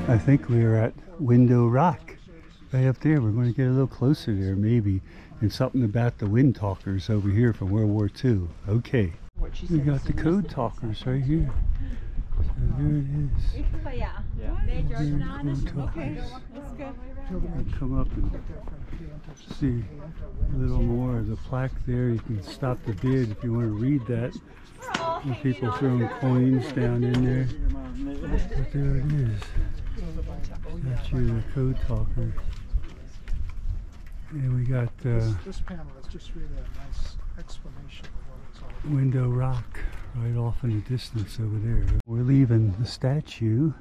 I think we're at Window Rock, right up there. We're going to get a little closer there, maybe, and something about the wind talkers over here from World War II. Okay, we got the code talkers right here. So there it is. Come up and see a little more of the plaque there. You can stop the bid if you want to read that. And people throwing coins down in there. But there it is. Statue of the code talker. And we got this panel is just really a nice explanation of what it's all about. Window Rock right off in the distance over there. We're leaving the statue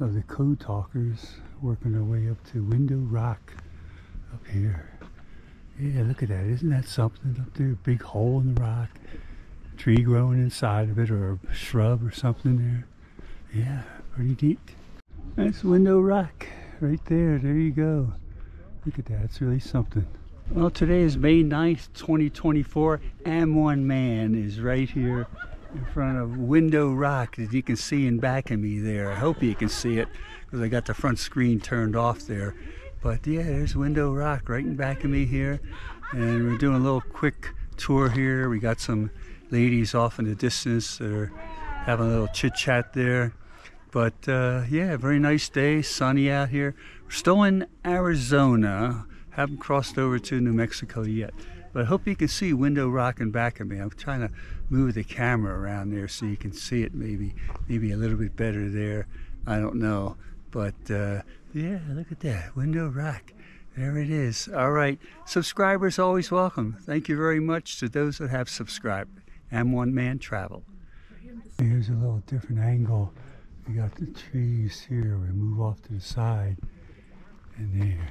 of the code talkers, working our way up to Window Rock up here. Yeah, look at that. Isn't that something up there? Big hole in the rock. Tree growing inside of it, or a shrub or something there. Yeah, pretty neat. That's Window Rock right there. There you go. Look at that. It's really something. Well, today is May 9th, 2024. And one man is right here in front of Window Rock that you can see in back of me there. I hope you can see it because I got the front screen turned off there. But yeah, there's Window Rock right in back of me here. And we're doing a little quick tour here. We got some ladies off in the distance that are having a little chit chat there. But yeah, very nice day, sunny out here. We're still in Arizona. Haven't crossed over to New Mexico yet. But I hope you can see Window Rock in back of me. I'm trying to move the camera around there so you can see it maybe a little bit better there. I don't know. But yeah, look at that. Window Rock. There it is. All right. Subscribers always welcome. Thank you very much to those that have subscribed. I'm One Man Travel. Here's a little different angle. We got the trees here. We move off to the side. And there.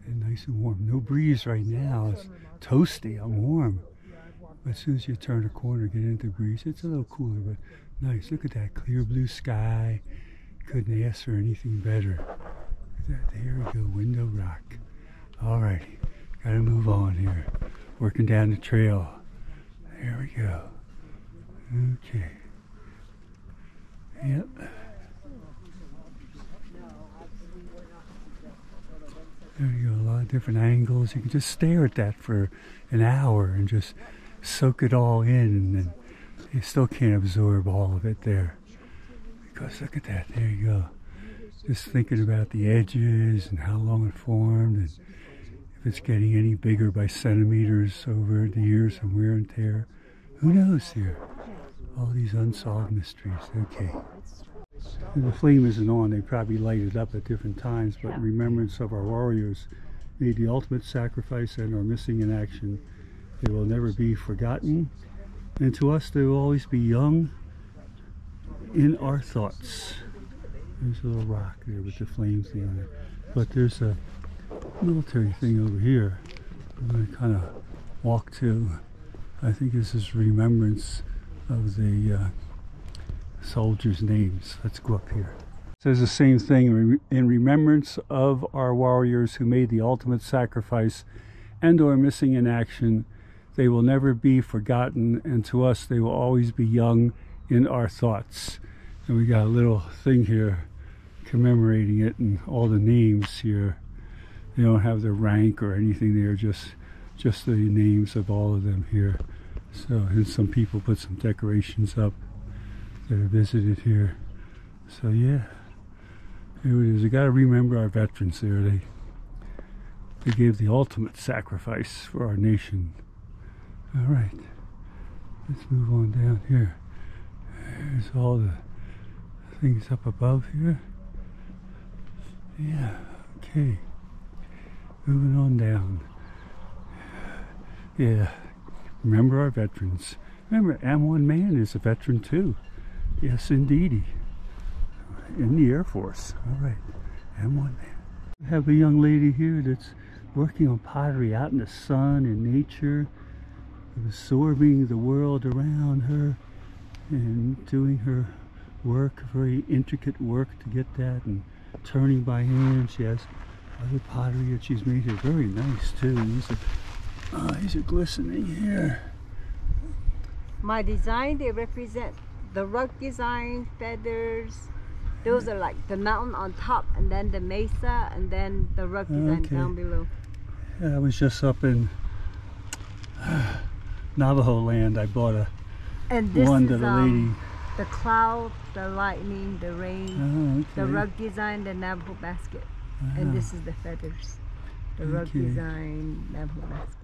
And nice and warm. No breeze right now. It's toasty. I'm warm. But as soon as you turn a corner, get into the breeze, it's a little cooler, but nice. Look at that clear blue sky. Couldn't ask for anything better. Look at that. There we go. Window Rock. All righty. Got to move on here. Working down the trail. There we go. Okay. Yep. There you go, a lot of different angles. You can just stare at that for an hour and just soak it all in, and then you still can't absorb all of it there. Because look at that, there you go. Just thinking about the edges and how long it formed, and if it's getting any bigger by centimeters over the years and wear and tear. Who knows here? All these unsolved mysteries. Okay. The flame isn't on. They probably light it up at different times, but in remembrance of our warriors made the ultimate sacrifice and are missing in action. They will never be forgotten. And to us, they will always be young in our thoughts. There's a little rock there with the flame thing on it. But there's a military thing over here. I'm going to kind of walk to. I think this is remembrance of the soldiers' names. Let's go up here. It says the same thing, in remembrance of our warriors who made the ultimate sacrifice and are missing in action. They will never be forgotten, and to us they will always be young in our thoughts. And we got a little thing here commemorating it, and all the names here. They don't have the rank or anything there, just the names of all of them here. So, and some people put some decorations up that are visited here. So yeah, here it is. We got to remember our veterans there. They gave the ultimate sacrifice for our nation. All right, let's move on down here. There's all the things up above here. Yeah, okay. Moving on down. Yeah, remember our veterans. Remember, One Man is a veteran too. Yes, indeedy. In the Air Force. All right, One Man. We have a young lady here that's working on pottery out in the sun and nature, absorbing the world around her and doing her work, very intricate work to get that, and turning by hand. She has other pottery that she's made here. Very nice too. These are glistening here. My design, they represent the rug design, feathers, Those are like the mountain on top, and then the mesa, and then the rug design down below. Yeah, I was just up in Navajo land. I bought a And this one is to the lady. the cloud, the lightning, the rain, Oh, okay. the rug design, the Navajo basket. And this is the feathers. The rug Okay. design, Navajo basket.